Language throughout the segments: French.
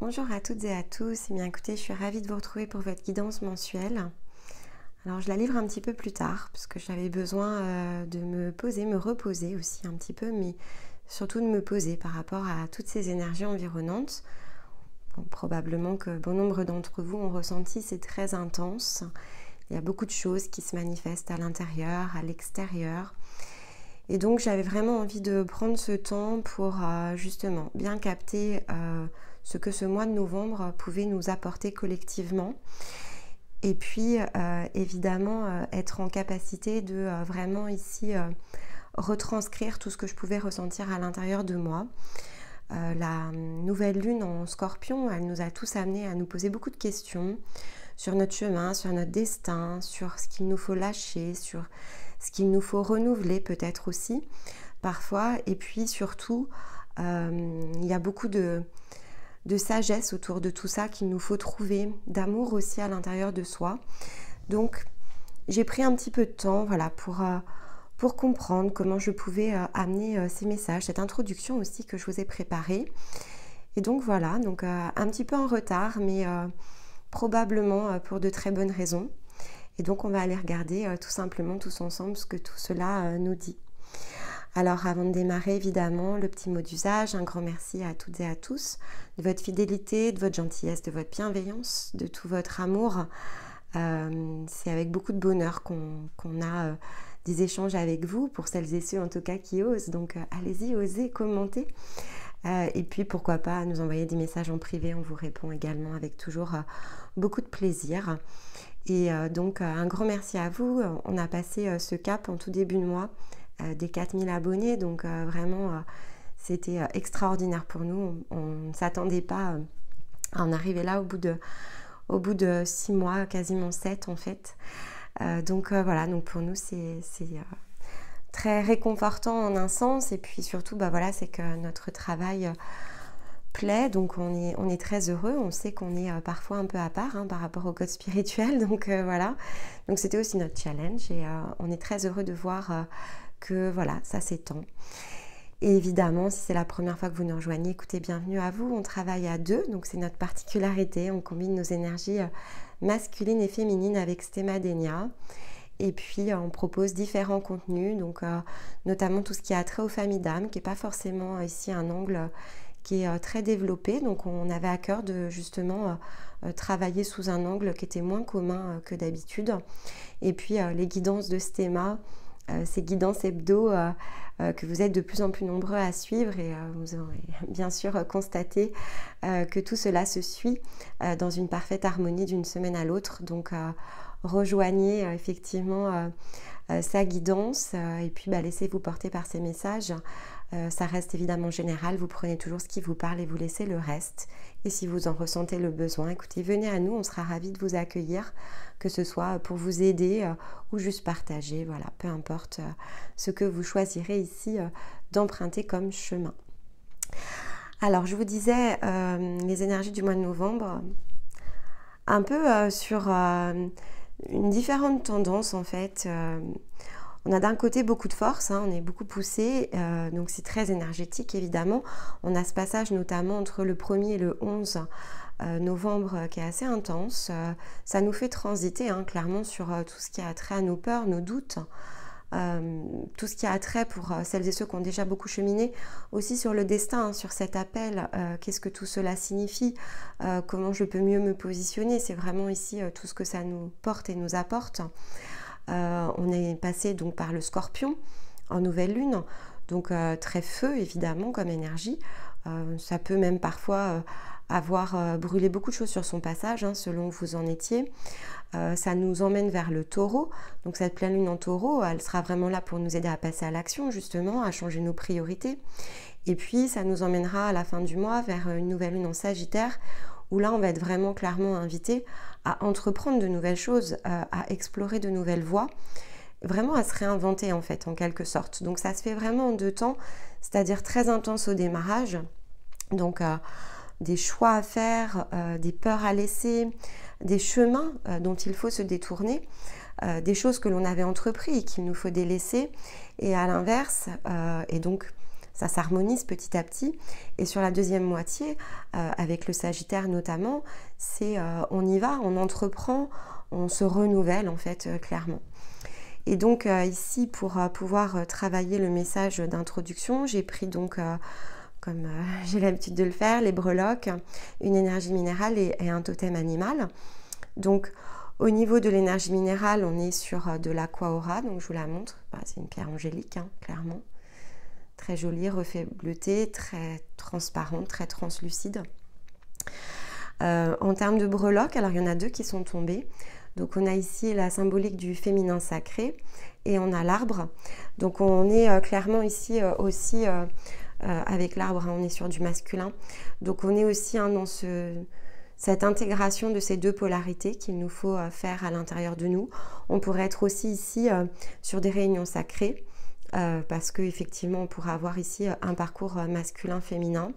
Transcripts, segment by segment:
Bonjour à toutes et à tous. Eh bien, écoutez, je suis ravie de vous retrouver pour votre guidance mensuelle. Alors, je la livre un petit peu plus tard parce que j'avais besoin de me poser, me reposer aussi un petit peu, mais surtout de me poser par rapport à toutes ces énergies environnantes. Bon, probablement que bon nombre d'entre vous ont ressenti, c'est très intense. Il y a beaucoup de choses qui se manifestent à l'intérieur, à l'extérieur. Et donc, j'avais vraiment envie de prendre ce temps pour justement bien capter ce que ce mois de novembre pouvait nous apporter collectivement. Et puis, évidemment, être en capacité de vraiment ici retranscrire tout ce que je pouvais ressentir à l'intérieur de moi. La nouvelle lune en Scorpion, elle nous a tous amenés à nous poser beaucoup de questions sur notre chemin, sur notre destin, sur ce qu'il nous faut lâcher, sur ce qu'il nous faut renouveler peut-être aussi parfois. Et puis surtout, il y a beaucoup de sagesse autour de tout ça qu'il nous faut trouver, d'amour aussi à l'intérieur de soi. Donc j'ai pris un petit peu de temps pour comprendre comment je pouvais amener ces messages, cette introduction aussi que je vous ai préparée. Et donc voilà, donc un petit peu en retard, mais probablement pour de très bonnes raisons. Et donc on va aller regarder tout simplement tous ensemble ce que tout cela nous dit. Alors avant de démarrer, évidemment, le petit mot d'usage, un grand merci à toutes et à tous de votre fidélité, de votre gentillesse, de votre bienveillance, de tout votre amour. C'est avec beaucoup de bonheur qu'on a des échanges avec vous, pour celles et ceux en tout cas qui osent. Donc allez-y, osez commenter. Et puis pourquoi pas nous envoyer des messages en privé, on vous répond également avec toujours beaucoup de plaisir. Et donc un grand merci à vous. On a passé ce cap en tout début de mois des 4000 abonnés, donc vraiment c'était extraordinaire pour nous. On ne s'attendait pas à en arriver là au bout de 6 mois, quasiment 7 en fait. Donc voilà, donc pour nous c'est très réconfortant en un sens, et puis surtout voilà, c'est que notre travail plaît, donc on est très heureux. On sait qu'on est parfois un peu à part par rapport au code spirituel, donc voilà, donc c'était aussi notre challenge, et on est très heureux de voir que voilà, ça s'étend. Et évidemment, si c'est la première fois que vous nous rejoignez, écoutez, bienvenue à vous. On travaille à deux, donc c'est notre particularité. On combine nos énergies masculines et féminines avec Stéma-Dénia. Et puis, on propose différents contenus, donc notamment tout ce qui a trait aux familles d'âme, qui n'est pas forcément ici un angle qui est très développé. Donc, on avait à cœur de justement travailler sous un angle qui était moins commun que d'habitude. Et puis, les guidances de Stéma, ces guidances hebdo que vous êtes de plus en plus nombreux à suivre, et vous aurez bien sûr constaté que tout cela se suit dans une parfaite harmonie d'une semaine à l'autre. Donc rejoignez effectivement sa guidance, et puis laissez-vous porter par ces messages. Ça reste évidemment général, vous prenez toujours ce qui vous parle et vous laissez le reste. Et si vous en ressentez le besoin, écoutez, venez à nous, on sera ravis de vous accueillir, que ce soit pour vous aider ou juste partager, voilà, peu importe ce que vous choisirez ici d'emprunter comme chemin. Alors, je vous disais, les énergies du mois de novembre, un peu sur une différente tendance en fait. On a d'un côté beaucoup de force, on est beaucoup poussé, donc c'est très énergétique évidemment. On a ce passage notamment entre le 1er et le 11 novembre qui est assez intense. Ça nous fait transiter clairement sur tout ce qui a trait à nos peurs, nos doutes, tout ce qui a trait pour celles et ceux qui ont déjà beaucoup cheminé, aussi sur le destin, sur cet appel, qu'est-ce que tout cela signifie, comment je peux mieux me positionner. C'est vraiment ici tout ce que ça nous porte et nous apporte. On est passé donc par le Scorpion en nouvelle lune, donc très feu évidemment comme énergie. Ça peut même parfois avoir brûlé beaucoup de choses sur son passage, selon où vous en étiez. Ça nous emmène vers le Taureau, donc cette pleine lune en Taureau, elle sera vraiment là pour nous aider à passer à l'action justement, à changer nos priorités. Et puis ça nous emmènera à la fin du mois vers une nouvelle lune en Sagittaire, où là on va être vraiment clairement invité à entreprendre de nouvelles choses, à explorer de nouvelles voies, vraiment à se réinventer en fait, en quelque sorte. Donc ça se fait vraiment en 2 temps, c'est-à-dire très intense au démarrage, donc des choix à faire, des peurs à laisser, des chemins dont il faut se détourner, des choses que l'on avait entrepris et qu'il nous faut délaisser, et à l'inverse, et donc ça s'harmonise petit à petit. Et sur la deuxième moitié, avec le Sagittaire notamment, c'est on y va, on entreprend, on se renouvelle en fait clairement. Et donc ici, pour pouvoir travailler le message d'introduction, j'ai pris donc, comme j'ai l'habitude de le faire, les breloques, une énergie minérale et un totem animal. Donc au niveau de l'énergie minérale, on est sur de l'Aqua Aura, donc je vous la montre. C'est une pierre angélique, hein, clairement. Très jolie, reflet bleuté, très transparente, très translucide. En termes de breloques, alors il y en a 2 qui sont tombées. Donc on a ici la symbolique du féminin sacré et on a l'arbre. Donc on est clairement ici aussi avec l'arbre, hein, on est sur du masculin. Donc on est aussi hein, dans cette intégration de ces 2 polarités qu'il nous faut faire à l'intérieur de nous. On pourrait être aussi ici sur des réunions sacrées parce qu'effectivement on pourrait avoir ici un parcours masculin-féminin.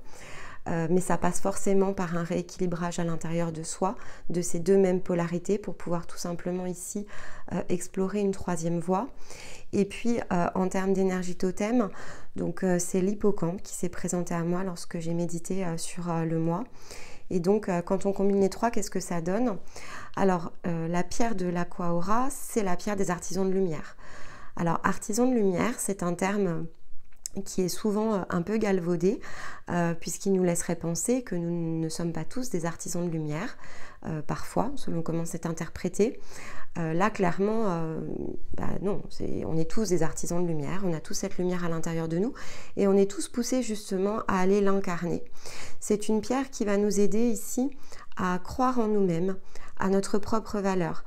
Mais ça passe forcément par un rééquilibrage à l'intérieur de soi, de ces 2 mêmes polarités pour pouvoir tout simplement ici explorer une 3e voie. Et puis en termes d'énergie totem, donc c'est l'hippocampe qui s'est présenté à moi lorsque j'ai médité sur le mois. Et donc quand on combine les 3, qu'est-ce que ça donne? Alors la pierre de l'Aqua Aura, c'est la pierre des artisans de lumière. Alors artisan de lumière, c'est un terme qui est souvent un peu galvaudé, puisqu'il nous laisserait penser que nous ne sommes pas tous des artisans de lumière, parfois, selon comment c'est interprété. Là, clairement, non, on est tous des artisans de lumière, on a tous cette lumière à l'intérieur de nous, et on est tous poussés justement à aller l'incarner. C'est une pierre qui va nous aider ici à croire en nous-mêmes, à notre propre valeur.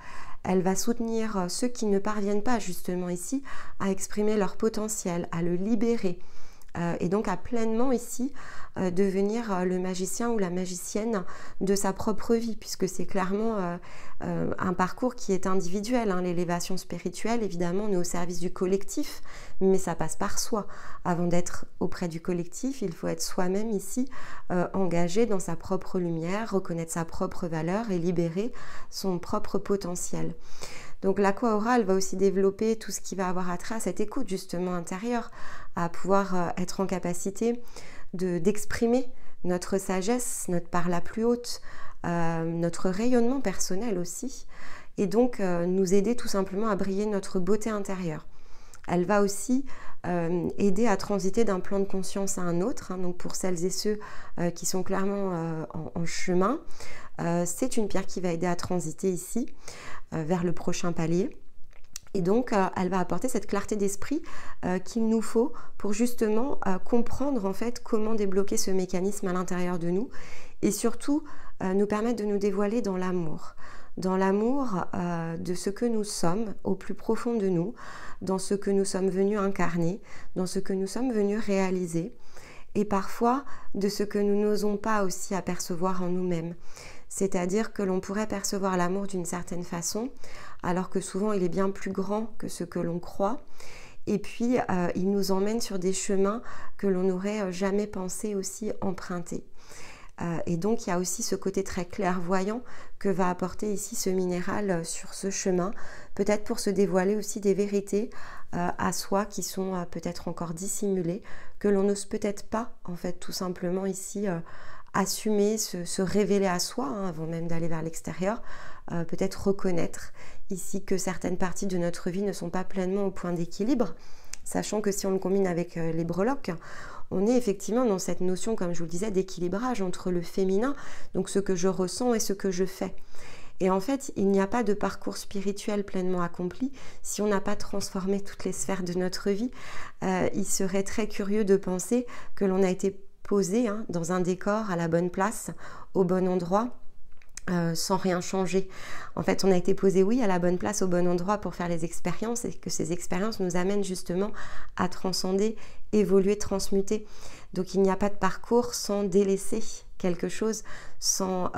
Elle va soutenir ceux qui ne parviennent pas justement ici à exprimer leur potentiel, à le libérer et donc à pleinement ici devenir le magicien ou la magicienne de sa propre vie, puisque c'est clairement un parcours qui est individuel. Hein. L'élévation spirituelle, évidemment, on est au service du collectif, mais ça passe par soi. Avant d'être auprès du collectif, il faut être soi-même ici engagé dans sa propre lumière, reconnaître sa propre valeur et libérer son propre potentiel. Donc l'Aqua Aura, elle va aussi développer tout ce qui va avoir attrait à cette écoute justement intérieure, à pouvoir être en capacité d'exprimer notre sagesse, notre part la plus haute, notre rayonnement personnel aussi, et donc nous aider tout simplement à briller notre beauté intérieure. Elle va aussi aider à transiter d'un plan de conscience à un autre, hein, donc pour celles et ceux qui sont clairement en chemin, c'est une pierre qui va aider à transiter ici vers le prochain palier. Et donc, elle va apporter cette clarté d'esprit qu'il nous faut pour justement comprendre en fait comment débloquer ce mécanisme à l'intérieur de nous et surtout nous permettre de nous dévoiler dans l'amour de ce que nous sommes au plus profond de nous, dans ce que nous sommes venus incarner, dans ce que nous sommes venus réaliser et parfois de ce que nous n'osons pas aussi apercevoir en nous-mêmes. C'est-à-dire que l'on pourrait percevoir l'amour d'une certaine façon, alors que souvent il est bien plus grand que ce que l'on croit. Et puis, il nous emmène sur des chemins que l'on n'aurait jamais pensé aussi emprunter. Et donc, il y a aussi ce côté très clairvoyant que va apporter ici ce minéral sur ce chemin, peut-être pour se dévoiler aussi des vérités à soi qui sont peut-être encore dissimulées, que l'on n'ose peut-être pas, en fait, tout simplement ici assumer, se révéler à soi, hein, avant même d'aller vers l'extérieur, peut-être reconnaître ici que certaines parties de notre vie ne sont pas pleinement au point d'équilibre, sachant que si on le combine avec les breloques, on est effectivement dans cette notion, comme je vous le disais, d'équilibrage entre le féminin, donc ce que je ressens et ce que je fais. Et en fait, il n'y a pas de parcours spirituel pleinement accompli si on n'a pas transformé toutes les sphères de notre vie. Il serait très curieux de penser que l'on a été posé dans un décor à la bonne place, au bon endroit, sans rien changer. En fait, on a été posé, oui, à la bonne place, au bon endroit pour faire les expériences et que ces expériences nous amènent justement à transcender, évoluer, transmuter. Donc, il n'y a pas de parcours sans délaisser quelque chose, sans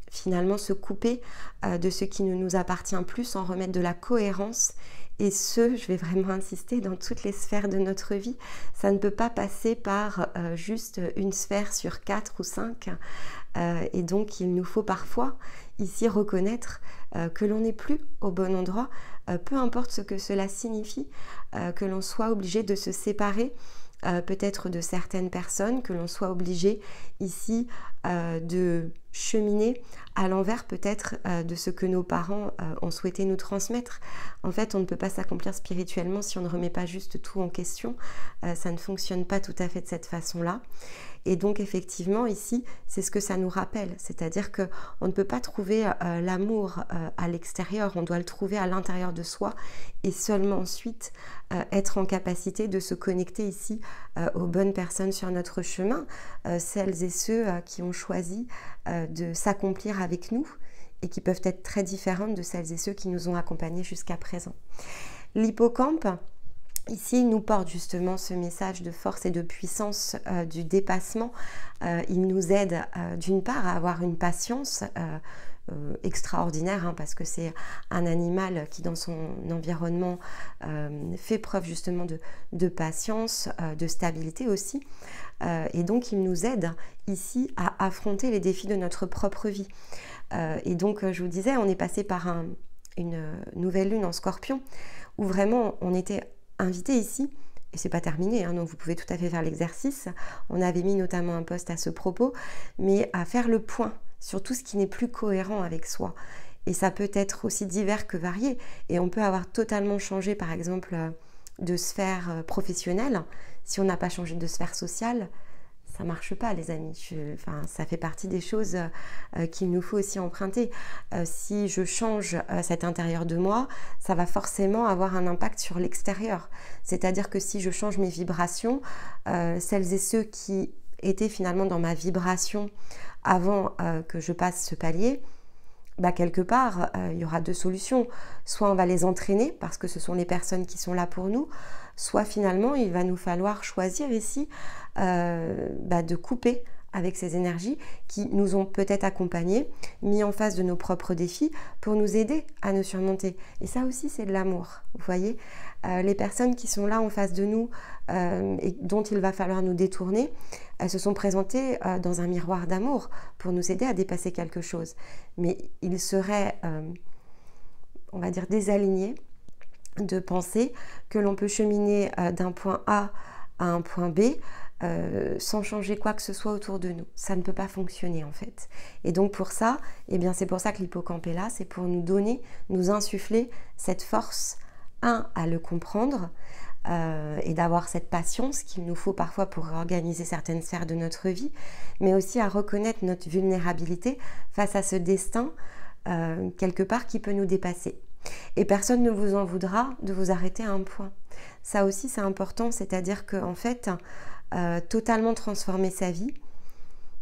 finalement se couper de ce qui ne nous appartient plus, sans remettre de la cohérence. Et je vais vraiment insister, dans toutes les sphères de notre vie, ça ne peut pas passer par juste une sphère sur 4 ou 5. Et donc, il nous faut parfois ici reconnaître que l'on n'est plus au bon endroit, peu importe ce que cela signifie, que l'on soit obligé de se séparer peut-être de certaines personnes, que l'on soit obligé ici de cheminer à l'envers peut-être de ce que nos parents ont souhaité nous transmettre. En fait, on ne peut pas s'accomplir spirituellement si on ne remet pas juste tout en question. Ça ne fonctionne pas tout à fait de cette façon-là. Et donc effectivement ici, c'est ce que ça nous rappelle, c'est-à-dire qu'on ne peut pas trouver l'amour à l'extérieur, on doit le trouver à l'intérieur de soi et seulement ensuite être en capacité de se connecter ici aux bonnes personnes sur notre chemin, celles et ceux qui ont choisi de s'accomplir avec nous et qui peuvent être très différentes de celles et ceux qui nous ont accompagnés jusqu'à présent. L'hippocampe, ici, il nous porte justement ce message de force et de puissance du dépassement. Il nous aide d'une part à avoir une patience extraordinaire, parce que c'est un animal qui dans son environnement fait preuve justement de patience, de stabilité aussi. Et donc il nous aide ici à affronter les défis de notre propre vie. Et donc je vous disais, on est passé par une nouvelle lune en Scorpion, où vraiment on était invité ici, et c'est pas terminé, donc vous pouvez tout à fait faire l'exercice. On avait mis notamment un post à ce propos, mais à faire le point sur tout ce qui n'est plus cohérent avec soi. Et ça peut être aussi divers que varié. Et on peut avoir totalement changé, par exemple, de sphère professionnelle. Si on n'a pas changé de sphère sociale, ça ne marche pas, les amis. Ça fait partie des choses qu'il nous faut aussi emprunter. Si je change cet intérieur de moi, ça va forcément avoir un impact sur l'extérieur. C'est-à-dire que si je change mes vibrations, celles et ceux qui étaient finalement dans ma vibration avant que je passe ce palier, quelque part, il y aura deux solutions. Soit on va les entraîner parce que ce sont les personnes qui sont là pour nous, soit finalement il va nous falloir choisir ici de couper avec ces énergies qui nous ont peut-être accompagnés, mis en face de nos propres défis pour nous aider à nous surmonter. Et ça aussi, c'est de l'amour. Vous voyez, les personnes qui sont là en face de nous et dont il va falloir nous détourner, elles se sont présentées dans un miroir d'amour pour nous aider à dépasser quelque chose. Mais il serait, on va dire, désaligné de penser que l'on peut cheminer d'un point A à un point B sans changer quoi que ce soit autour de nous. Ça ne peut pas fonctionner en fait. Et donc pour ça, c'est pour ça que l'hippocampe est là, c'est pour nous donner, nous insuffler cette force, à le comprendre et d'avoir cette patience qu'il nous faut parfois pour organiser certaines sphères de notre vie, mais aussi à reconnaître notre vulnérabilité face à ce destin quelque part qui peut nous dépasser. Et personne ne vous en voudra de vous arrêter à un point. Ça aussi c'est important, c'est-à-dire qu'en fait, totalement transformer sa vie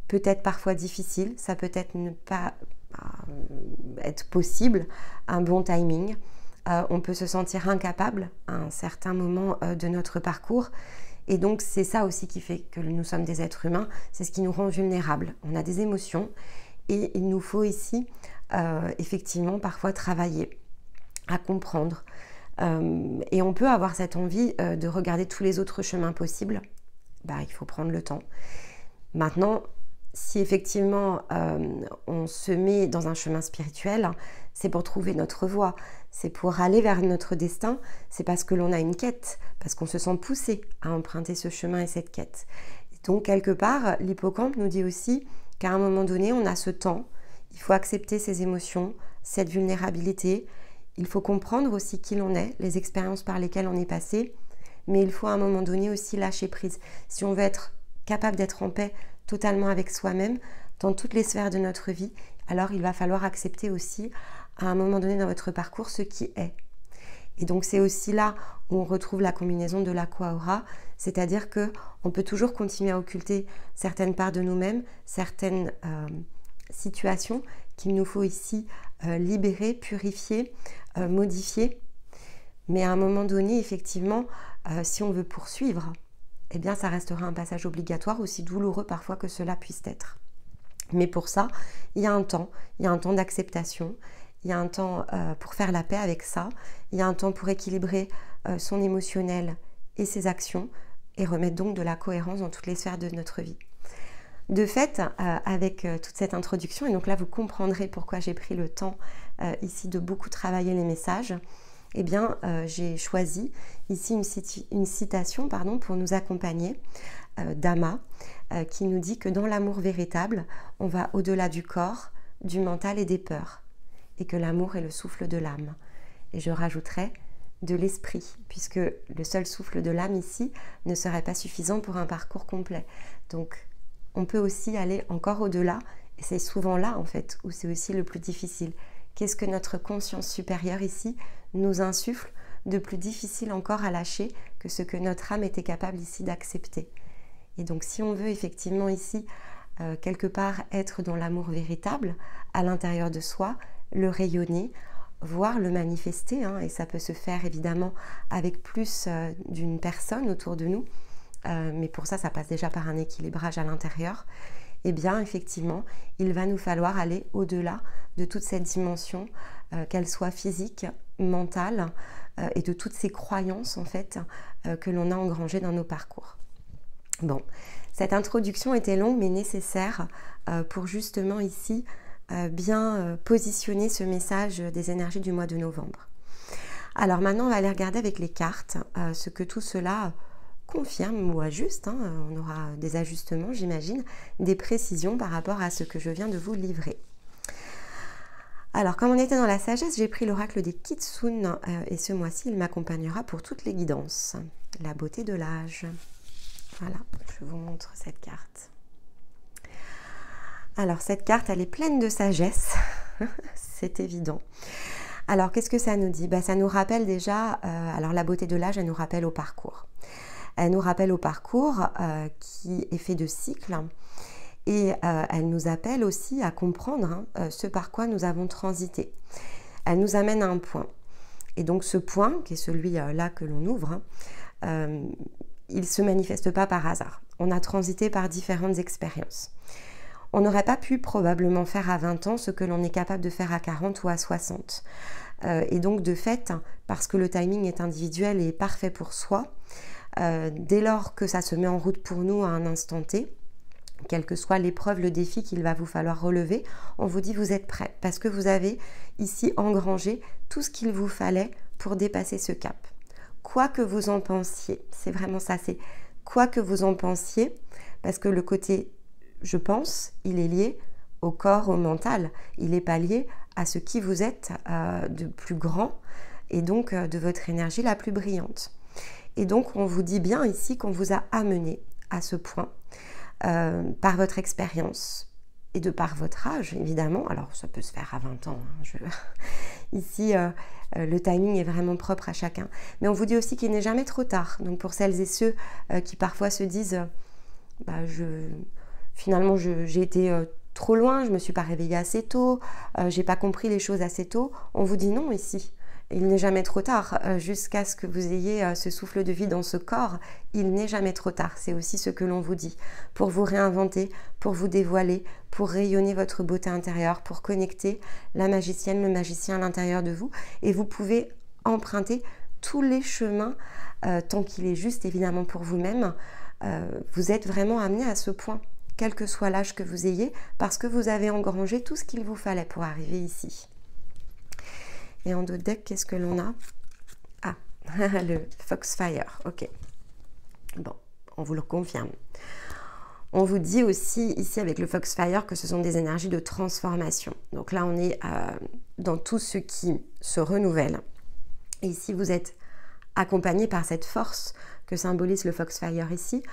peut être parfois difficile, ça peut être ne pas être possible, un bon timing. On peut se sentir incapable à un certain moment de notre parcours. Et donc c'est ça aussi qui fait que nous sommes des êtres humains, c'est ce qui nous rend vulnérables. On a des émotions et il nous faut ici effectivement parfois travailler à comprendre. Et on peut avoir cette envie de regarder tous les autres chemins possibles. Il faut prendre le temps. Maintenant, si effectivement on se met dans un chemin spirituel, c'est pour trouver notre voie, c'est pour aller vers notre destin, c'est parce que l'on a une quête, parce qu'on se sent poussé à emprunter ce chemin et cette quête. Et donc quelque part, l'hippocampe nous dit aussi qu'à un moment donné, on a ce temps, il faut accepter ses émotions, cette vulnérabilité, il faut comprendre aussi qui l'on est, les expériences par lesquelles on est passé, mais il faut à un moment donné aussi lâcher prise. Si on veut être capable d'être en paix totalement avec soi-même, dans toutes les sphères de notre vie, alors il va falloir accepter aussi à un moment donné dans votre parcours ce qui est. Et donc c'est aussi là où on retrouve la combinaison de l'aqua-aura, c'est-à-dire qu'on peut toujours continuer à occulter certaines parts de nous-mêmes, certaines situations qu'il nous faut ici libérer, purifier, modifier. Mais à un moment donné, effectivement, si on veut poursuivre, ça restera un passage obligatoire, aussi douloureux parfois que cela puisse être. Mais pour ça, il y a un temps d'acceptation, il y a un temps pour faire la paix avec ça, il y a un temps pour équilibrer son émotionnel et ses actions et remettre donc de la cohérence dans toutes les sphères de notre vie. De fait, avec toute cette introduction, et donc là vous comprendrez pourquoi j'ai pris le temps ici de beaucoup travailler les messages, eh bien, j'ai choisi ici une citation pour nous accompagner d'Ama, qui nous dit que dans l'amour véritable, on va au-delà du corps, du mental et des peurs, et que l'amour est le souffle de l'âme. Et je rajouterais de l'esprit, puisque le seul souffle de l'âme ici ne serait pas suffisant pour un parcours complet. Donc, on peut aussi aller encore au-delà, et c'est souvent là, en fait, où c'est aussi le plus difficile. Qu'est-ce que notre conscience supérieure ici nous insuffle de plus difficile encore à lâcher que ce que notre âme était capable ici d'accepter? Et donc, si on veut effectivement ici, quelque part, être dans l'amour véritable, à l'intérieur de soi, le rayonner, voire le manifester, et ça peut se faire évidemment avec plus d'une personne autour de nous, mais pour ça, ça passe déjà par un équilibrage à l'intérieur. Eh bien, effectivement, il va nous falloir aller au-delà de toute cette dimension, qu'elle soit physique, mentale, et de toutes ces croyances, en fait, que l'on a engrangées dans nos parcours. Bon, cette introduction était longue, mais nécessaire pour justement ici bien positionner ce message des énergies du mois de novembre. Alors maintenant, on va aller regarder avec les cartes ce que tout cela confirme ou ajuste. On aura des ajustements, j'imagine, des précisions par rapport à ce que je viens de vous livrer. Alors, comme on était dans la sagesse, j'ai pris l'oracle des Kitsune et ce mois-ci, il m'accompagnera pour toutes les guidances. La beauté de l'âge. Voilà, je vous montre cette carte. Alors, cette carte, elle est pleine de sagesse, c'est évident. Alors, qu'est-ce que ça nous dit? Ça nous rappelle déjà, alors la beauté de l'âge, elle nous rappelle au parcours. Elle nous rappelle au parcours qui est fait de cycles et elle nous appelle aussi à comprendre ce par quoi nous avons transité. Elle nous amène à un point. Et donc, ce point, qui est celui-là que l'on ouvre, il ne se manifeste pas par hasard. On a transité par différentes expériences. On n'aurait pas pu probablement faire à 20 ans ce que l'on est capable de faire à 40 ou à 60. Et donc de fait, parce que le timing est individuel et parfait pour soi, dès lors que ça se met en route pour nous à un instant T, quelle que soit l'épreuve, le défi qu'il va vous falloir relever, on vous dit vous êtes prêt, parce que vous avez ici engrangé tout ce qu'il vous fallait pour dépasser ce cap. Quoi que vous en pensiez, c'est vraiment ça, c'est quoi que vous en pensiez, parce que le côté je pense, il est lié au corps, au mental. Il n'est pas lié à ce qui vous êtes de plus grand et donc de votre énergie la plus brillante. Et donc, on vous dit bien ici qu'on vous a amené à ce point par votre expérience et de par votre âge, évidemment. Alors, ça peut se faire à 20 ans. Ici, le timing est vraiment propre à chacun. Mais on vous dit aussi qu'il n'est jamais trop tard. Donc, pour celles et ceux qui parfois se disent finalement, j'ai été trop loin, je ne me suis pas réveillée assez tôt, j'ai pas compris les choses assez tôt. On vous dit non ici. Il n'est jamais trop tard. Jusqu'à ce que vous ayez ce souffle de vie dans ce corps, il n'est jamais trop tard. C'est aussi ce que l'on vous dit. Pour vous réinventer, pour vous dévoiler, pour rayonner votre beauté intérieure, pour connecter la magicienne, le magicien à l'intérieur de vous. Et vous pouvez emprunter tous les chemins, tant qu'il est juste évidemment pour vous-même. Vous êtes vraiment amené à ce point, quel que soit l'âge que vous ayez, parce que vous avez engrangé tout ce qu'il vous fallait pour arriver ici. Et en dos de deck, qu'est-ce que l'on a? Ah, le Foxfire, ok. Bon, on vous le confirme. On vous dit aussi ici avec le Foxfire que ce sont des énergies de transformation. Donc là, on est dans tout ce qui se renouvelle. Et ici, vous êtes accompagné par cette force que symbolise le Foxfire ici,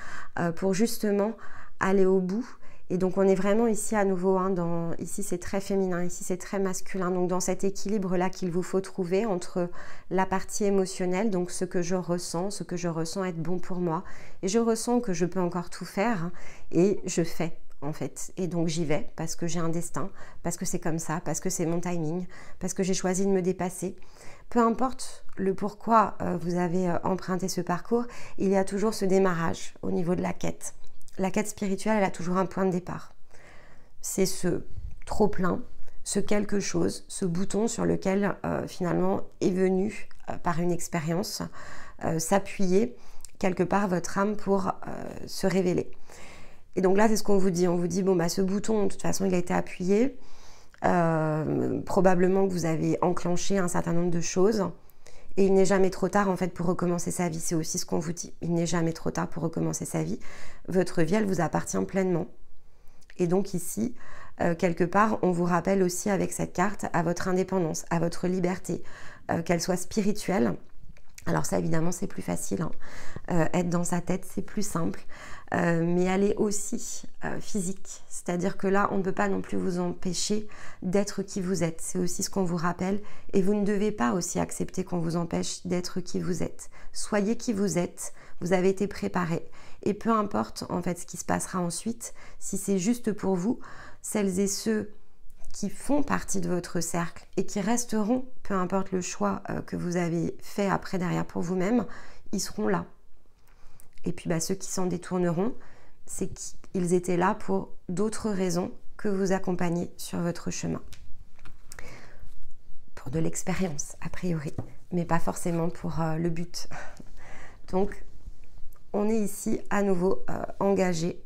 pour justement aller au bout. Et donc on est vraiment ici à nouveau, ici c'est très féminin, ici c'est très masculin, donc dans cet équilibre là qu'il vous faut trouver entre la partie émotionnelle, donc ce que je ressens être bon pour moi, et je ressens que je peux encore tout faire, et je fais en fait, et donc j'y vais parce que j'ai un destin, parce que c'est comme ça, parce que c'est mon timing, parce que j'ai choisi de me dépasser. Peu importe le pourquoi vous avez emprunté ce parcours, il y a toujours ce démarrage au niveau de la quête. La quête spirituelle, elle a toujours un point de départ. C'est ce trop-plein, ce quelque chose, ce bouton sur lequel finalement est venu par une expérience s'appuyer quelque part votre âme pour se révéler. Et donc là, c'est ce qu'on vous dit. On vous dit, bon, ce bouton, de toute façon, il a été appuyé. Probablement que vous avez enclenché un certain nombre de choses. Et il n'est jamais trop tard en fait pour recommencer sa vie. C'est aussi ce qu'on vous dit. Il n'est jamais trop tard pour recommencer sa vie. Votre vie, elle vous appartient pleinement. Et donc ici, quelque part, on vous rappelle aussi avec cette carte à votre indépendance, à votre liberté, qu'elle soit spirituelle. Alors ça, évidemment, c'est plus facile. Hein. Être dans sa tête, c'est plus simple. Mais elle est aussi physique. C'est-à-dire que là, on ne peut pas non plus vous empêcher d'être qui vous êtes. C'est aussi ce qu'on vous rappelle. Et vous ne devez pas aussi accepter qu'on vous empêche d'être qui vous êtes. Soyez qui vous êtes. Vous avez été préparé. Et peu importe en fait ce qui se passera ensuite, si c'est juste pour vous, celles et ceux qui font partie de votre cercle et qui resteront, peu importe le choix que vous avez fait après derrière pour vous-même, ils seront là. Et puis ceux qui s'en détourneront, c'est qu'ils étaient là pour d'autres raisons que vous accompagner sur votre chemin. Pour de l'expérience, a priori, mais pas forcément pour le but. Donc, on est ici à nouveau engagé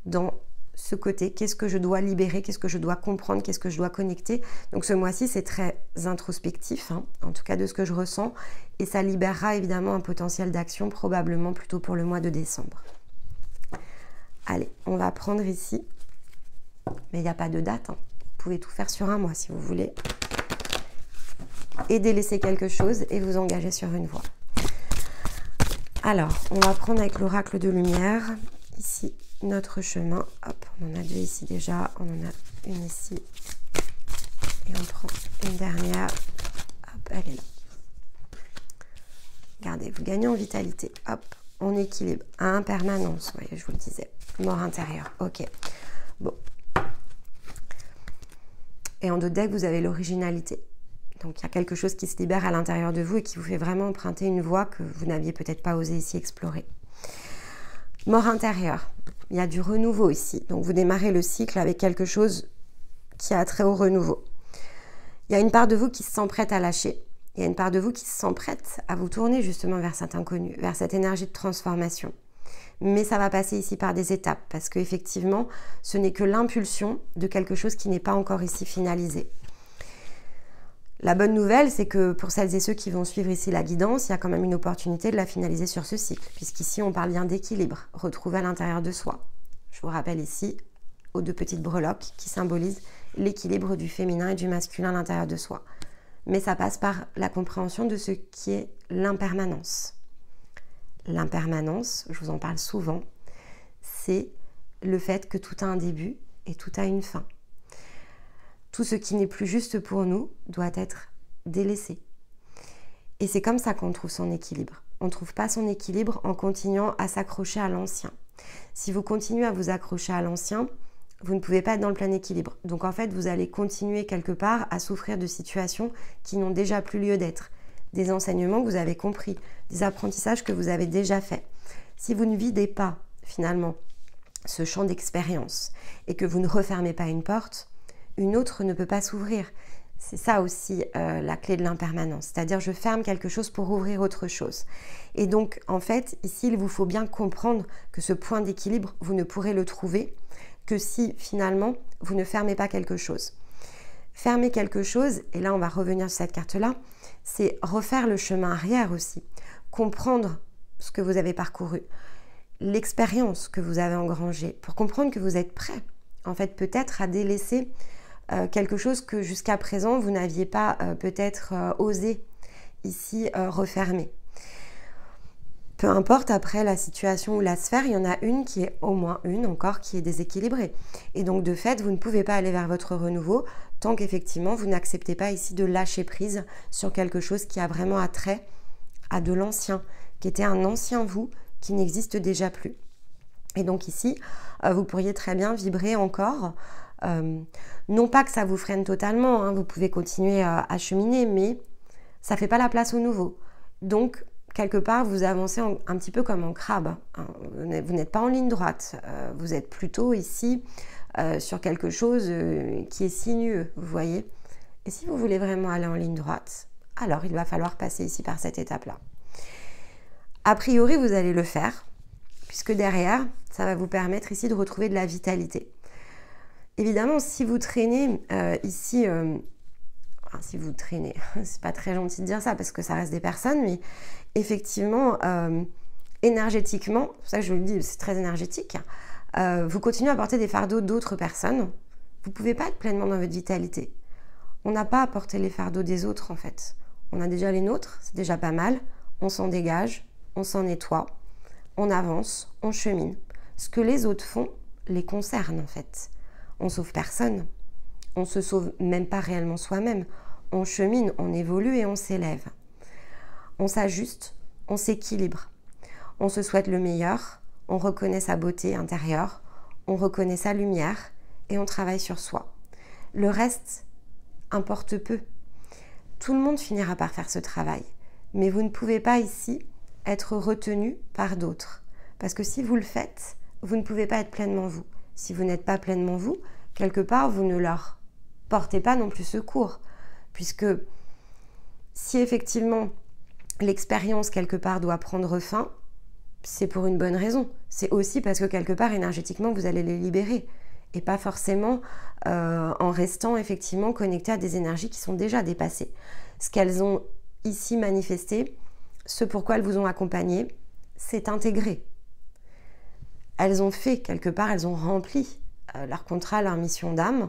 dans ce côté, qu'est-ce que je dois libérer, qu'est-ce que je dois comprendre, qu'est-ce que je dois connecter. Donc ce mois-ci, c'est très introspectif, hein, en tout cas de ce que je ressens, et ça libérera évidemment un potentiel d'action, probablement plutôt pour le mois de décembre. Allez, on va prendre ici, mais il n'y a pas de date, hein. Vous pouvez tout faire sur un mois si vous voulez, et délaisser quelque chose et vous engager sur une voie. Alors, on va prendre avec l'oracle de lumière, ici, notre chemin. Hop, on en a deux ici déjà, on en a une ici. Et on prend une dernière. Hop, elle est là. Regardez, vous gagnez en vitalité. Hop, on équilibre. À impermanence, vous voyez, je vous le disais. Mort intérieure, ok. Bon. Et en deux decks, vous avez l'originalité. Donc, il y a quelque chose qui se libère à l'intérieur de vous et qui vous fait vraiment emprunter une voie que vous n'aviez peut-être pas osé ici explorer. Mort intérieure. Il y a du renouveau ici. Donc, vous démarrez le cycle avec quelque chose qui a trait au renouveau. Il y a une part de vous qui se sent prête à lâcher. Il y a une part de vous qui se sent prête à vous tourner justement vers cet inconnu, vers cette énergie de transformation. Mais ça va passer ici par des étapes parce qu'effectivement, ce n'est que l'impulsion de quelque chose qui n'est pas encore ici finalisé. La bonne nouvelle, c'est que pour celles et ceux qui vont suivre ici la guidance, il y a quand même une opportunité de la finaliser sur ce cycle, puisqu'ici on parle bien d'équilibre, retrouvé à l'intérieur de soi. Je vous rappelle ici aux deux petites breloques qui symbolisent l'équilibre du féminin et du masculin à l'intérieur de soi. Mais ça passe par la compréhension de ce qui est l'impermanence. L'impermanence, je vous en parle souvent, c'est le fait que tout a un début et tout a une fin. Tout ce qui n'est plus juste pour nous doit être délaissé. Et c'est comme ça qu'on trouve son équilibre. On ne trouve pas son équilibre en continuant à s'accrocher à l'ancien. Si vous continuez à vous accrocher à l'ancien, vous ne pouvez pas être dans le plein équilibre. Donc en fait, vous allez continuer quelque part à souffrir de situations qui n'ont déjà plus lieu d'être. Des enseignements que vous avez compris, des apprentissages que vous avez déjà faits. Si vous ne videz pas finalement ce champ d'expérience et que vous ne refermez pas une porte, une autre ne peut pas s'ouvrir. C'est ça aussi la clé de l'impermanence. C'est-à-dire, je ferme quelque chose pour ouvrir autre chose. Et donc, en fait, ici, il vous faut bien comprendre que ce point d'équilibre, vous ne pourrez le trouver que si, finalement, vous ne fermez pas quelque chose. Fermer quelque chose, et là, on va revenir sur cette carte-là, c'est refaire le chemin arrière aussi. Comprendre ce que vous avez parcouru, l'expérience que vous avez engrangée, pour comprendre que vous êtes prêt, en fait, peut-être à délaisser quelque chose que jusqu'à présent vous n'aviez pas peut-être osé ici refermer. Peu importe après la situation ou la sphère, il y en a une qui est au moins une encore qui est déséquilibrée. Et donc de fait, vous ne pouvez pas aller vers votre renouveau tant qu'effectivement vous n'acceptez pas ici de lâcher prise sur quelque chose qui a vraiment attrait à de l'ancien, qui était un ancien vous qui n'existe déjà plus. Et donc ici, vous pourriez très bien vibrer encore. Non pas que ça vous freine totalement, hein, vous pouvez continuer à cheminer, mais ça ne fait pas la place au nouveau. Donc, quelque part, vous avancez un petit peu comme en crabe. Hein. Vous n'êtes pas en ligne droite, vous êtes plutôt ici sur quelque chose qui est sinueux, vous voyez. Et si vous voulez vraiment aller en ligne droite, alors il va falloir passer ici par cette étape-là. A priori, vous allez le faire, puisque derrière, ça va vous permettre ici de retrouver de la vitalité. Évidemment, si vous traînez ici enfin, si vous traînez, c'est pas très gentil de dire ça parce que ça reste des personnes, mais effectivement, énergétiquement, c'est pour ça que je le dis, c'est très énergétique, vous continuez à porter des fardeaux d'autres personnes, vous ne pouvez pas être pleinement dans votre vitalité. On n'a pas à porter les fardeaux des autres en fait. On a déjà les nôtres, c'est déjà pas mal, on s'en dégage, on s'en nettoie, on avance, on chemine. Ce que les autres font les concerne en fait. On sauve personne, on se sauve même pas réellement soi-même. On chemine, on évolue et on s'élève. On s'ajuste, on s'équilibre. On se souhaite le meilleur, on reconnaît sa beauté intérieure, on reconnaît sa lumière et on travaille sur soi. Le reste importe peu. Tout le monde finira par faire ce travail, mais vous ne pouvez pas ici être retenu par d'autres. Parce que si vous le faites, vous ne pouvez pas être pleinement vous. Si vous n'êtes pas pleinement vous, quelque part, vous ne leur portez pas non plus secours. Puisque si effectivement l'expérience quelque part doit prendre fin, c'est pour une bonne raison. C'est aussi parce que quelque part, énergétiquement, vous allez les libérer. Et pas forcément en restant effectivement connecté à des énergies qui sont déjà dépassées. Ce qu'elles ont ici manifesté, ce pourquoi elles vous ont accompagné, c'est intégré. Elles ont fait quelque part, elles ont rempli leur contrat, leur mission d'âme.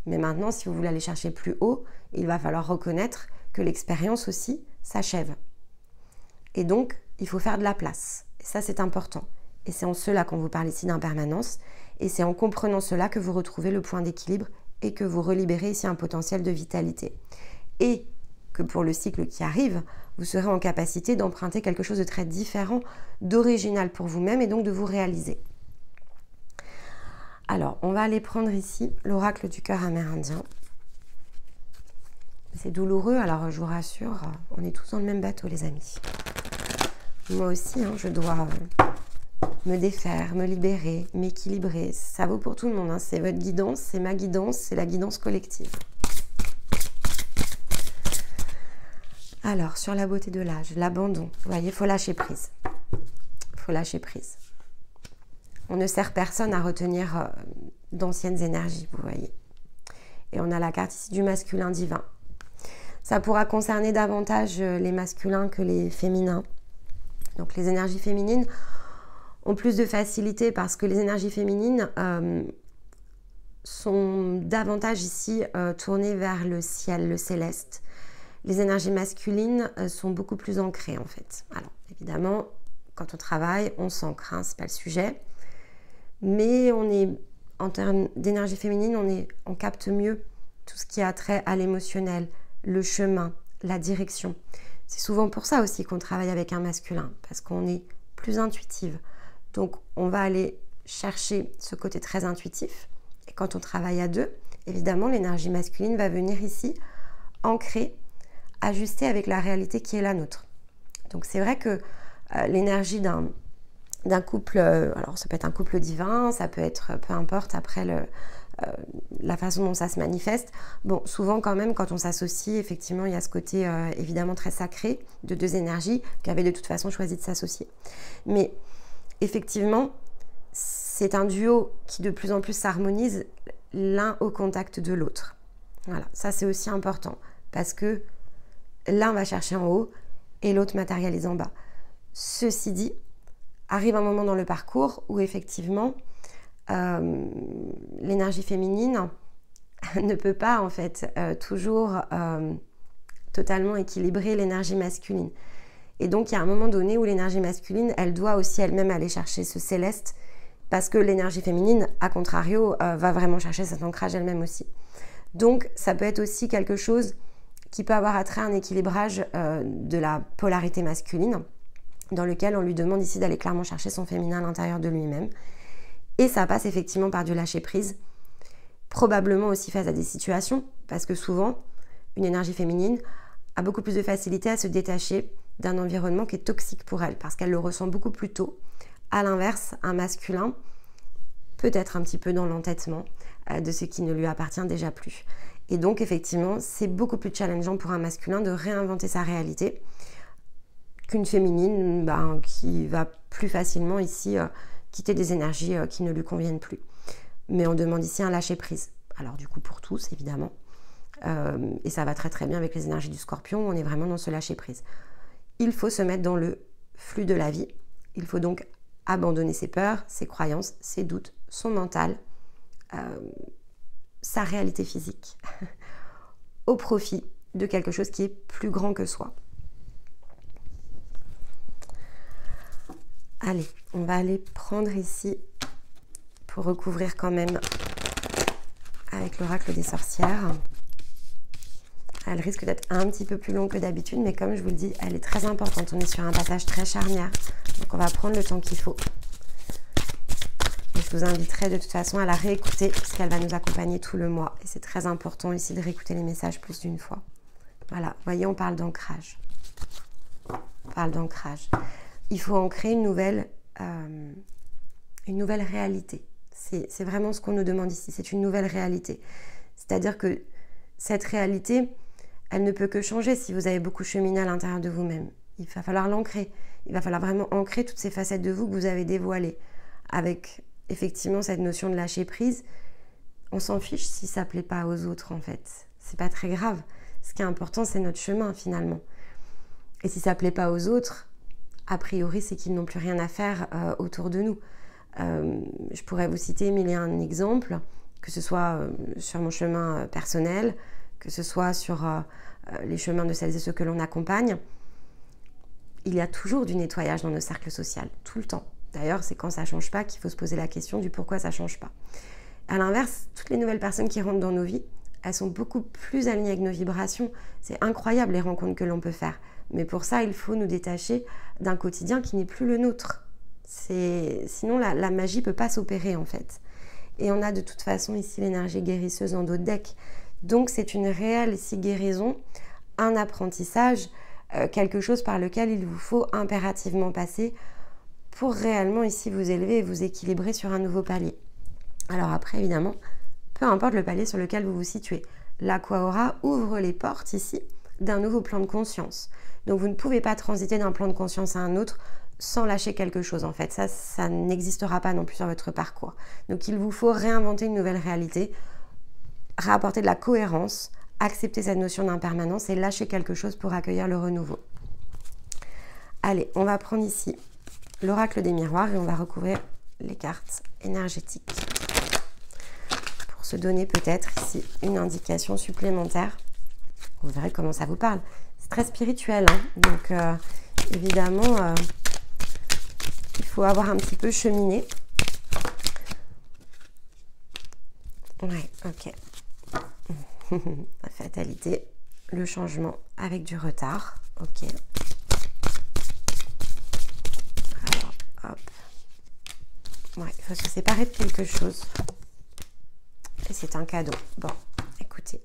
Mais maintenant, si vous voulez aller chercher plus haut, il va falloir reconnaître que l'expérience aussi s'achève. Et donc, il faut faire de la place. Et ça, c'est important. Et c'est en cela qu'on vous parle ici d'impermanence. Et c'est en comprenant cela que vous retrouvez le point d'équilibre et que vous relibérez ici un potentiel de vitalité. Et que pour le cycle qui arrive, vous serez en capacité d'emprunter quelque chose de très différent, d'original pour vous-même et donc de vous réaliser. Alors, on va aller prendre ici l'oracle du cœur amérindien. C'est douloureux, alors je vous rassure, on est tous dans le même bateau les amis. Moi aussi, je dois me défaire, me libérer, m'équilibrer. Ça vaut pour tout le monde, c'est votre guidance, c'est ma guidance, c'est la guidance collective. Alors, sur la beauté de l'âge, l'abandon, vous voyez, il faut lâcher prise. Il faut lâcher prise. On ne sert personne à retenir d'anciennes énergies, vous voyez. Et on a la carte ici du masculin divin. Ça pourra concerner davantage les masculins que les féminins. Donc les énergies féminines ont plus de facilité parce que les énergies féminines sont davantage ici tournées vers le ciel, le céleste. Les énergies masculines sont beaucoup plus ancrées en fait. Alors évidemment, quand on travaille, on s'ancre, c'est pas le sujet. Mais on est, en termes d'énergie féminine, on capte mieux tout ce qui a trait à l'émotionnel, le chemin, la direction. C'est souvent pour ça aussi qu'on travaille avec un masculin, parce qu'on est plus intuitive. Donc on va aller chercher ce côté très intuitif. Et quand on travaille à deux, évidemment, l'énergie masculine va venir ici ancrer, ajuster avec la réalité qui est la nôtre. Donc c'est vrai que l'énergie d'un couple, alors ça peut être un couple divin, ça peut être, peu importe après la façon dont ça se manifeste. Bon, souvent quand même, quand on s'associe, effectivement, il y a ce côté évidemment très sacré de deux énergies qui avaient de toute façon choisi de s'associer. Mais effectivement, c'est un duo qui de plus en plus s'harmonise l'un au contact de l'autre. Voilà, ça c'est aussi important parce que l'un va chercher en haut et l'autre matérialise en bas. Ceci dit, arrive un moment dans le parcours où effectivement l'énergie féminine ne peut pas en fait toujours totalement équilibrer l'énergie masculine. Et donc il y a un moment donné où l'énergie masculine, elle doit aussi elle-même aller chercher ce céleste parce que l'énergie féminine, à contrario, va vraiment chercher cet ancrage elle-même aussi. Donc ça peut être aussi quelque chose qui peut avoir attrait à un équilibrage de la polarité masculine dans lequel on lui demande ici d'aller clairement chercher son féminin à l'intérieur de lui-même. Et ça passe effectivement par du lâcher-prise, probablement aussi face à des situations, parce que souvent, une énergie féminine a beaucoup plus de facilité à se détacher d'un environnement qui est toxique pour elle, parce qu'elle le ressent beaucoup plus tôt. À l'inverse, un masculin peut être un petit peu dans l'entêtement de ce qui ne lui appartient déjà plus. Et donc, effectivement, c'est beaucoup plus challengeant pour un masculin de réinventer sa réalité qu'une féminine qui va plus facilement ici quitter des énergies qui ne lui conviennent plus. Mais on demande ici un lâcher-prise. Alors du coup pour tous évidemment, Et ça va très très bien avec les énergies du Scorpion, on est vraiment dans ce lâcher prise. Il faut se mettre dans le flux de la vie. Il faut donc abandonner ses peurs, ses croyances, ses doutes, son mental, sa réalité physique, au profit de quelque chose qui est plus grand que soi. Allez, on va aller prendre ici pour recouvrir quand même avec l'oracle des sorcières. Elle risque d'être un petit peu plus longue que d'habitude, mais comme je vous le dis, elle est très importante. On est sur un passage très charnière, donc on va prendre le temps qu'il faut. Et je vous inviterai de toute façon à la réécouter, puisqu'elle va nous accompagner tout le mois. Et c'est très important ici de réécouter les messages plus d'une fois. Voilà, vous voyez, on parle d'ancrage. On parle d'ancrage. Il faut ancrer une nouvelle réalité. C'est vraiment ce qu'on nous demande ici, c'est une nouvelle réalité. C'est-à-dire que cette réalité, elle ne peut que changer si vous avez beaucoup cheminé à l'intérieur de vous-même. Il va falloir l'ancrer. Il va falloir vraiment ancrer toutes ces facettes de vous que vous avez dévoilées. Avec effectivement cette notion de lâcher prise, on s'en fiche si ça ne plaît pas aux autres en fait. C'est pas très grave. Ce qui est important, c'est notre chemin finalement. Et si ça ne plaît pas aux autres, a priori, c'est qu'ils n'ont plus rien à faire autour de nous. Je pourrais vous citer mille et un exemples, que ce soit sur mon chemin personnel, que ce soit sur les chemins de celles et ceux que l'on accompagne. Il y a toujours du nettoyage dans nos cercles sociaux, tout le temps. D'ailleurs, c'est quand ça ne change pas qu'il faut se poser la question du pourquoi ça ne change pas. À l'inverse, toutes les nouvelles personnes qui rentrent dans nos vies, elles sont beaucoup plus alignées avec nos vibrations. C'est incroyable les rencontres que l'on peut faire. Mais pour ça, il faut nous détacher d'un quotidien qui n'est plus le nôtre. Sinon, la magie ne peut pas s'opérer en fait. Et on a de toute façon ici l'énergie guérisseuse en dos de deck. Donc c'est une réelle ici guérison, un apprentissage, quelque chose par lequel il vous faut impérativement passer pour réellement ici vous élever et vous équilibrer sur un nouveau palier. Alors après évidemment, peu importe le palier sur lequel vous vous situez, l'Aqua ouvre les portes ici d'un nouveau plan de conscience. Donc vous ne pouvez pas transiter d'un plan de conscience à un autre sans lâcher quelque chose en fait. Ça n'existera pas non plus sur votre parcours. Donc il vous faut réinventer une nouvelle réalité, réapporter de la cohérence, accepter cette notion d'impermanence et lâcher quelque chose pour accueillir le renouveau. Allez, on va prendre ici l'oracle des miroirs et on va recouvrir les cartes énergétiques pour se donner peut-être ici une indication supplémentaire. Vous verrez comment ça vous parle. C'est très spirituel, hein, donc évidemment, il faut avoir un petit peu cheminé. Ouais, ok. La fatalité, le changement avec du retard. Ok. Alors, hop. Ouais, il faut se séparer de quelque chose. Et c'est un cadeau. Bon, écoutez.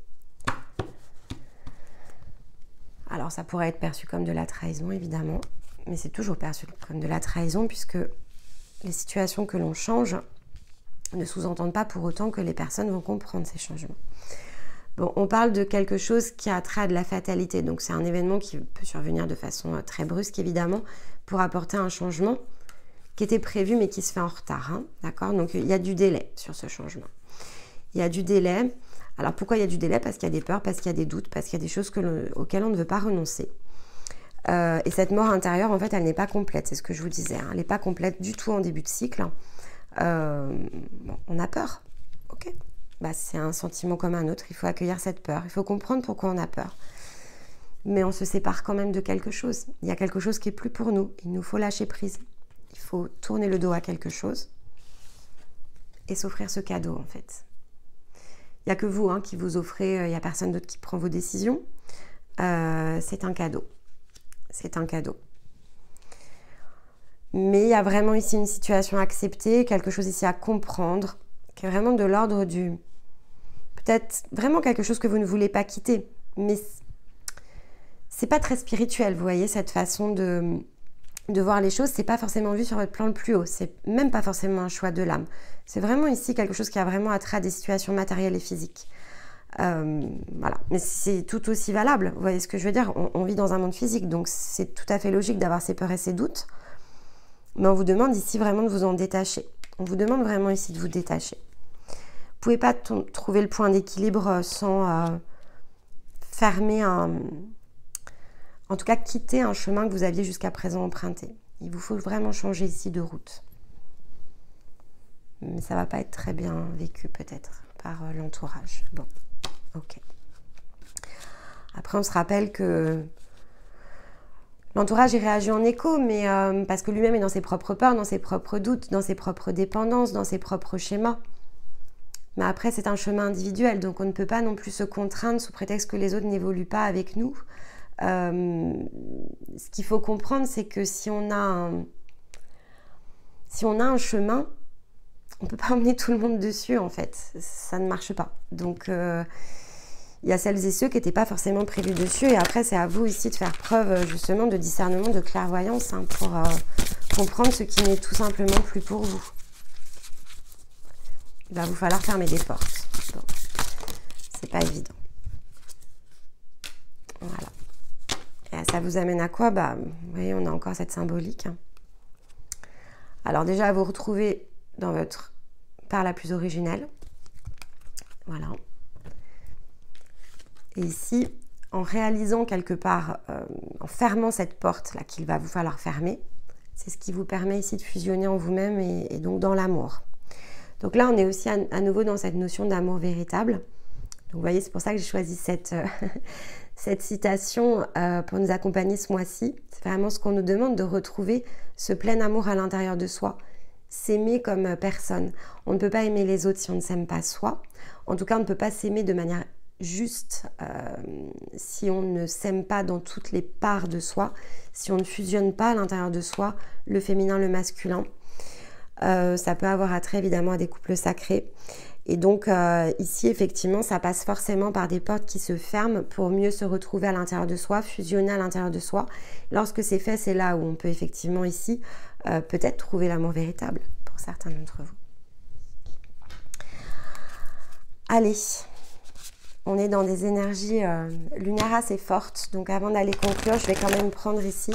Alors, ça pourrait être perçu comme de la trahison, évidemment. Mais c'est toujours perçu comme de la trahison puisque les situations que l'on change ne sous-entendent pas pour autant que les personnes vont comprendre ces changements. Bon, on parle de quelque chose qui a trait à de la fatalité. Donc, c'est un événement qui peut survenir de façon très brusque, évidemment, pour apporter un changement qui était prévu mais qui se fait en retard. Hein, d'accord ? Donc, il y a du délai sur ce changement. Il y a du délai. Alors, pourquoi il y a du délai ? Parce qu'il y a des peurs, parce qu'il y a des doutes, parce qu'il y a des choses auxquelles on ne veut pas renoncer. Et cette mort intérieure, en fait, elle n'est pas complète. C'est ce que je vous disais. Hein, elle n'est pas complète du tout en début de cycle. Bon, on a peur. Ok. Bah, c'est un sentiment comme un autre. Il faut accueillir cette peur. Il faut comprendre pourquoi on a peur. Mais on se sépare quand même de quelque chose. Il y a quelque chose qui est plus pour nous. Il nous faut lâcher prise. Il faut tourner le dos à quelque chose et s'offrir ce cadeau, en fait. Il n'y a que vous hein, qui vous offrez. Il n'y a personne d'autre qui prend vos décisions. C'est un cadeau. C'est un cadeau. Mais il y a vraiment ici une situation à accepter, quelque chose ici à comprendre, qui est vraiment de l'ordre du... Peut-être vraiment quelque chose que vous ne voulez pas quitter, mais c'est pas très spirituel, vous voyez, cette façon de voir les choses, c'est pas forcément vu sur votre plan le plus haut, c'est même pas forcément un choix de l'âme. C'est vraiment ici quelque chose qui a vraiment attrait à des situations matérielles et physiques. Voilà, mais c'est tout aussi valable, vous voyez ce que je veux dire, on vit dans un monde physique, donc c'est tout à fait logique d'avoir ses peurs et ses doutes, mais on vous demande ici vraiment de vous en détacher, on vous demande vraiment ici de vous détacher. Vous ne pouvez pas trouver le point d'équilibre sans fermer en tout cas quitter un chemin que vous aviez jusqu'à présent emprunté. Il vous faut vraiment changer ici de route. Mais ça ne va pas être très bien vécu peut-être par l'entourage. Bon, ok. Après, on se rappelle que l'entourage, il réagit en écho, mais parce que lui-même est dans ses propres peurs, dans ses propres doutes, dans ses propres dépendances, dans ses propres schémas. Mais après, c'est un chemin individuel, donc on ne peut pas non plus se contraindre sous prétexte que les autres n'évoluent pas avec nous. Ce qu'il faut comprendre, c'est que si on a un chemin, on ne peut pas emmener tout le monde dessus, en fait. Ça ne marche pas. Donc, il y a celles et ceux qui n'étaient pas forcément prévus dessus. Et après, c'est à vous ici de faire preuve, justement, de discernement, de clairvoyance, hein, pour comprendre ce qui n'est tout simplement plus pour vous. Il va vous falloir fermer des portes. Bon. C'est pas évident. Voilà. Et ça vous amène à quoi? Bah, vous voyez, on a encore cette symbolique. Hein. Alors déjà, vous retrouvez dans votre part la plus originelle. Voilà. Et ici, en réalisant quelque part, en fermant cette porte-là qu'il va vous falloir fermer, c'est ce qui vous permet ici de fusionner en vous-même et donc dans l'amour. Donc là, on est aussi à nouveau dans cette notion d'amour véritable. Donc vous voyez, c'est pour ça que j'ai choisi cette citation pour nous accompagner ce mois-ci. C'est vraiment ce qu'on nous demande, de retrouver ce plein amour à l'intérieur de soi. S'aimer comme personne. On ne peut pas aimer les autres si on ne s'aime pas soi. En tout cas, on ne peut pas s'aimer de manière juste si on ne s'aime pas dans toutes les parts de soi, si on ne fusionne pas à l'intérieur de soi le féminin, le masculin. Ça peut avoir attrait évidemment à des couples sacrés. Et donc ici, effectivement, ça passe forcément par des portes qui se ferment pour mieux se retrouver à l'intérieur de soi, fusionner à l'intérieur de soi. Lorsque c'est fait, c'est là où on peut effectivement ici peut-être trouver l'amour véritable pour certains d'entre vous. Allez, on est dans des énergies lunaires assez fortes. Donc avant d'aller conclure, je vais quand même prendre ici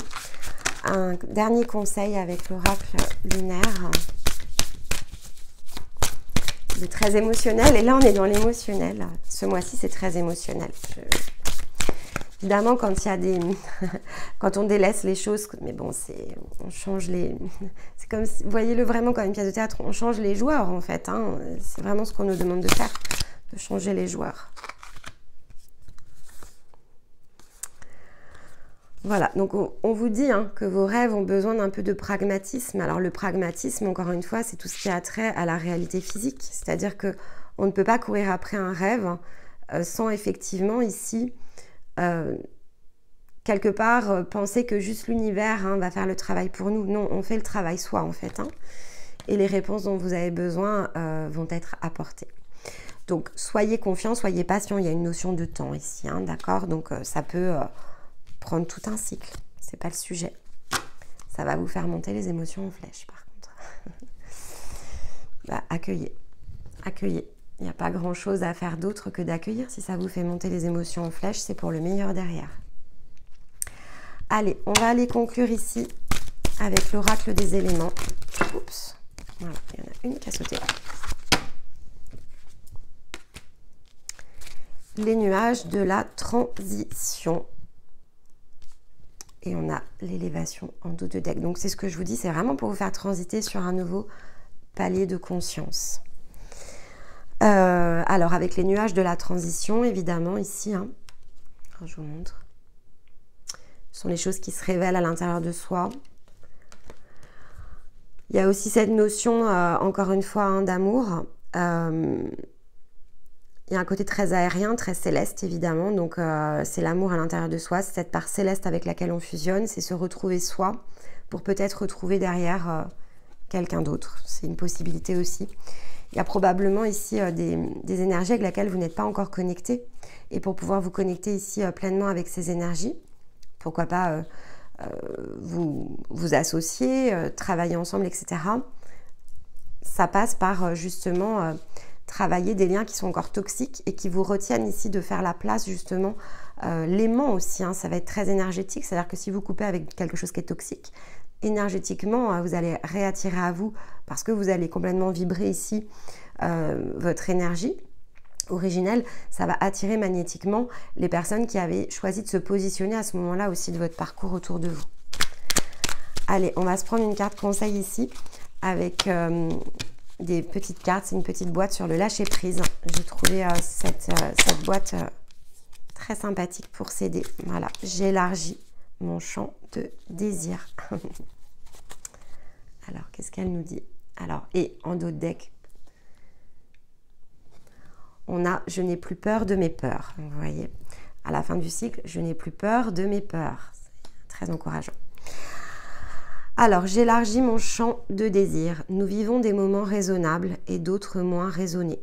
un dernier conseil avec l'oracle lunaire. Il est très émotionnel et là on est dans l'émotionnel. Ce mois-ci c'est très émotionnel. Évidemment quand il y a des... quand on délaisse les choses, mais bon, on change les... C'est comme si... Voyez-le vraiment comme une pièce de théâtre, on change les joueurs en fait. Hein. C'est vraiment ce qu'on nous demande de faire, de changer les joueurs. Voilà, donc on vous dit hein, que vos rêves ont besoin d'un peu de pragmatisme. Alors le pragmatisme, encore une fois, c'est tout ce qui a trait à la réalité physique. C'est-à-dire qu'on ne peut pas courir après un rêve sans effectivement ici, quelque part, penser que juste l'univers hein, va faire le travail pour nous. Non, on fait le travail soi en fait. Hein, et les réponses dont vous avez besoin vont être apportées. Donc soyez confiants, soyez patients. Il y a une notion de temps ici, hein, d'accord? Donc ça peut... prendre tout un cycle, c'est pas le sujet. Ça va vous faire monter les émotions en flèche par contre. Bah, accueillez, accueillez. Il n'y a pas grand chose à faire d'autre que d'accueillir. Si ça vous fait monter les émotions en flèche, c'est pour le meilleur derrière. Allez, on va aller conclure ici avec l'oracle des éléments. Oups, voilà, il y en a une qui a sauté. Les nuages de la transition. Et on a l'élévation en dos de deck. Donc c'est ce que je vous dis, c'est vraiment pour vous faire transiter sur un nouveau palier de conscience. Alors avec les nuages de la transition, évidemment, ici, hein, je vous montre. Ce sont les choses qui se révèlent à l'intérieur de soi. Il y a aussi cette notion, encore une fois, hein, d'amour. Il y a un côté très aérien, très céleste évidemment, donc c'est l'amour à l'intérieur de soi, c'est cette part céleste avec laquelle on fusionne, c'est se retrouver soi pour peut-être retrouver derrière quelqu'un d'autre, c'est une possibilité aussi. Il y a probablement ici des énergies avec lesquelles vous n'êtes pas encore connecté, et pour pouvoir vous connecter ici pleinement avec ces énergies, pourquoi pas vous associer, travailler ensemble, etc. Ça passe par justement... travailler des liens qui sont encore toxiques et qui vous retiennent ici de faire la place justement, l'aimant aussi, hein, ça va être très énergétique, c'est-à-dire que si vous coupez avec quelque chose qui est toxique, énergétiquement, vous allez réattirer à vous parce que vous allez complètement vibrer ici votre énergie originelle, ça va attirer magnétiquement les personnes qui avaient choisi de se positionner à ce moment-là aussi de votre parcours autour de vous. Allez, on va se prendre une carte conseil ici avec des petites cartes. C'est une petite boîte sur le lâcher prise. J'ai trouvé cette boîte très sympathique pour s'aider. Voilà, j'élargis mon champ de désir. Alors, qu'est-ce qu'elle nous dit? Alors, et en dos de deck, on a « Je n'ai plus peur de mes peurs ». Vous voyez, à la fin du cycle, « Je n'ai plus peur de mes peurs ». C'est très encourageant. Alors, j'élargis mon champ de désir. Nous vivons des moments raisonnables et d'autres moins raisonnés.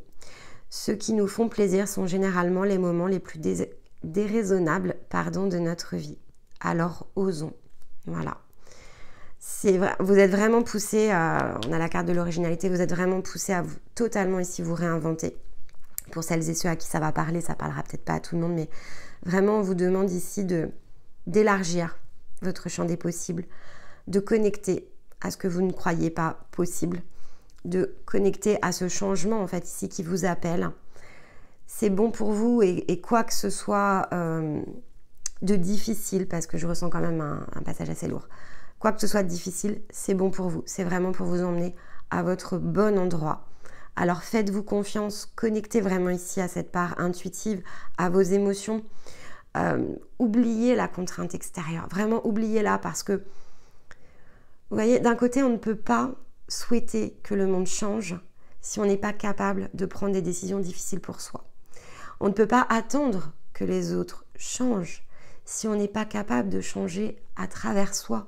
Ceux qui nous font plaisir sont généralement les moments les plus déraisonnables de notre vie. Alors, osons. Voilà. Vous êtes vraiment poussé, on a la carte de l'originalité, vous êtes vraiment poussé à totalement ici vous réinventer. Pour celles et ceux à qui ça va parler, ça parlera peut-être pas à tout le monde, mais vraiment on vous demande ici d'élargir votre champ des possibles, de connecter à ce que vous ne croyez pas possible, de connecter à ce changement en fait ici qui vous appelle. C'est bon pour vous et quoi que ce soit de difficile, parce que je ressens quand même un passage assez lourd, quoi que ce soit de difficile, c'est bon pour vous, c'est vraiment pour vous emmener à votre bon endroit. Alors faites-vous confiance, connectez vraiment ici à cette part intuitive, à vos émotions. Oubliez la contrainte extérieure, vraiment oubliez-la parce que, vous voyez, d'un côté, on ne peut pas souhaiter que le monde change si on n'est pas capable de prendre des décisions difficiles pour soi. On ne peut pas attendre que les autres changent si on n'est pas capable de changer à travers soi.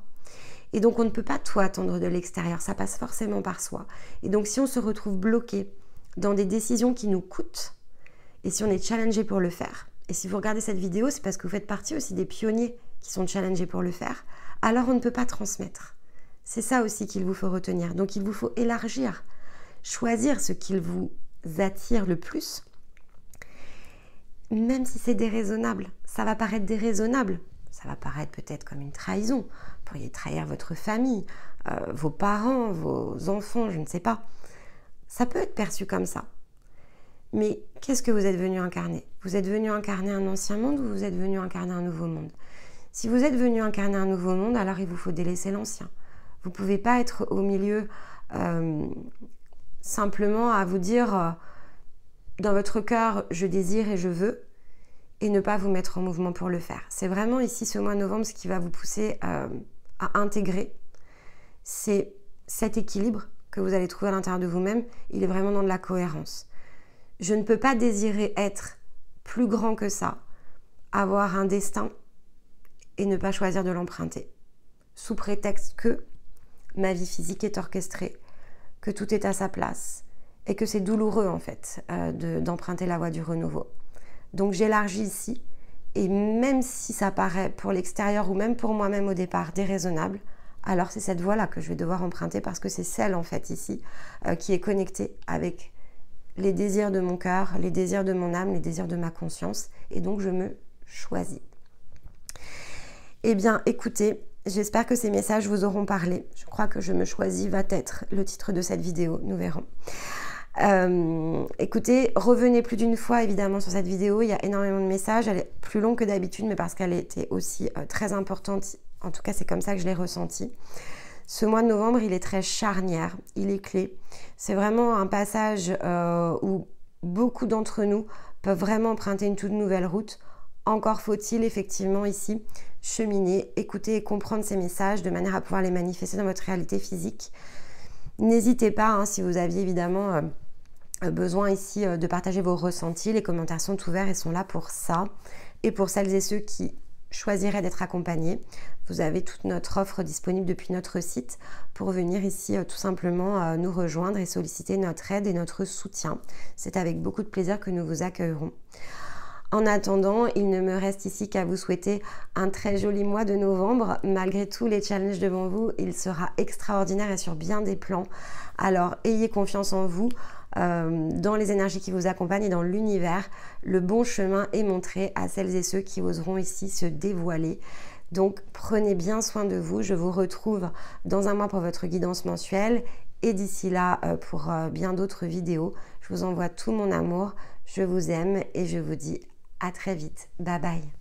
Et donc, on ne peut pas tout attendre de l'extérieur, ça passe forcément par soi. Et donc, si on se retrouve bloqué dans des décisions qui nous coûtent, et si on est challengé pour le faire, et si vous regardez cette vidéo, c'est parce que vous faites partie aussi des pionniers qui sont challengés pour le faire, alors on ne peut pas transmettre. C'est ça aussi qu'il vous faut retenir. Donc, il vous faut élargir, choisir ce qu'il vous attire le plus, même si c'est déraisonnable. Ça va paraître déraisonnable, ça va paraître peut-être comme une trahison. Vous pourriez trahir votre famille, vos parents, vos enfants, je ne sais pas. Ça peut être perçu comme ça. Mais qu'est-ce que vous êtes venu incarner? Vous êtes venu incarner un ancien monde ou vous êtes venu incarner un nouveau monde? Si vous êtes venu incarner un nouveau monde, alors il vous faut délaisser l'ancien. Vous ne pouvez pas être au milieu simplement à vous dire dans votre cœur, je désire et je veux, et ne pas vous mettre en mouvement pour le faire. C'est vraiment ici, ce mois de novembre, ce qui va vous pousser à intégrer. C'est cet équilibre que vous allez trouver à l'intérieur de vous-même. Il est vraiment dans de la cohérence. Je ne peux pas désirer être plus grand que ça, avoir un destin et ne pas choisir de l'emprunter. Sous prétexte que ma vie physique est orchestrée, que tout est à sa place et que c'est douloureux en fait d'emprunter la voie du renouveau. Donc j'élargis ici et même si ça paraît pour l'extérieur ou même pour moi-même au départ déraisonnable, alors c'est cette voie-là que je vais devoir emprunter parce que c'est celle en fait ici qui est connectée avec les désirs de mon cœur, les désirs de mon âme, les désirs de ma conscience et donc je me choisis. Eh bien écoutez, j'espère que ces messages vous auront parlé. Je crois que je me choisis va être le titre de cette vidéo, nous verrons. Écoutez, revenez plus d'une fois évidemment sur cette vidéo, il y a énormément de messages, elle est plus longue que d'habitude mais parce qu'elle était aussi très importante, en tout cas c'est comme ça que je l'ai ressenti. Ce mois de novembre il est très charnière, il est clé, c'est vraiment un passage où beaucoup d'entre nous peuvent vraiment emprunter une toute nouvelle route. Encore faut-il effectivement ici cheminer, écouter et comprendre ces messages de manière à pouvoir les manifester dans votre réalité physique. N'hésitez pas, hein, si vous aviez évidemment besoin ici de partager vos ressentis, les commentaires sont ouverts et sont là pour ça. Et pour celles et ceux qui choisiraient d'être accompagnés, vous avez toute notre offre disponible depuis notre site pour venir ici tout simplement nous rejoindre et solliciter notre aide et notre soutien. C'est avec beaucoup de plaisir que nous vous accueillerons. En attendant, il ne me reste ici qu'à vous souhaiter un très joli mois de novembre. Malgré tous les challenges devant vous, il sera extraordinaire et sur bien des plans. Alors, ayez confiance en vous, dans les énergies qui vous accompagnent et dans l'univers. Le bon chemin est montré à celles et ceux qui oseront ici se dévoiler. Donc, prenez bien soin de vous. Je vous retrouve dans un mois pour votre guidance mensuelle. Et d'ici là, pour bien d'autres vidéos, je vous envoie tout mon amour. Je vous aime et je vous dis à très vite. Bye bye.